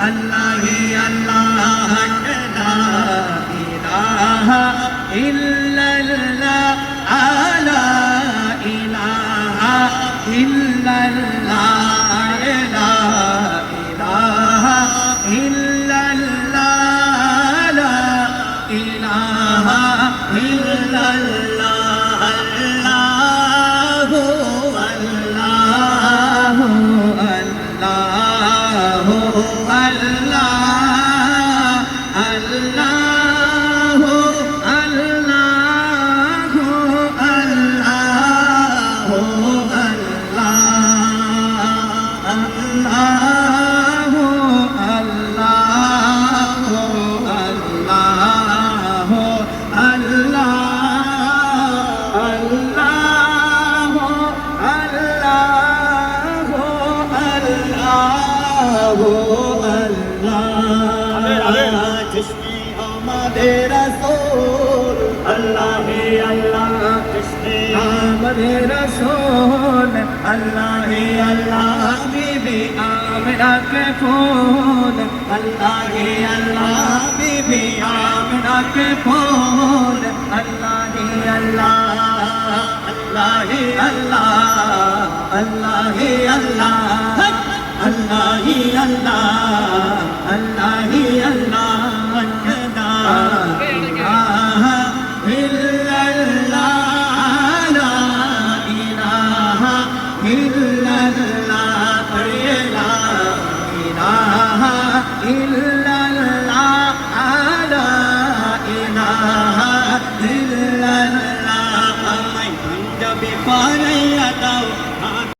अल्लाह ही अल्लाह ला इलाहा इल्लल्लाह ला इलाहा इल्लल्लाह ला इलाहा इल्लल्लाह ला इलाहा इल्लल्लाह अल्लाहु अल्लाहु अल्लाहु अल्लाह अल्लाहु अल्लाहु अल्लाहु अल्लाहु अल्लाहु अल्लाहु अल्लाह अल्लाहु अल्लाहु अल्लाहु अल्लाह जिसने आमदे रसूल अल्लाह ही अल्लाह जिसने आमदे रसूल अल्लाह ही अल्लाह बीबी आमिना के फूल अल्लाह ही अल्लाह बीबी आमिना के फूल अल्लाह ही अल्लाह अल्लाह ही अल्लाह अल्लाह ही अल्लाह अल्लाह ही अल्लाह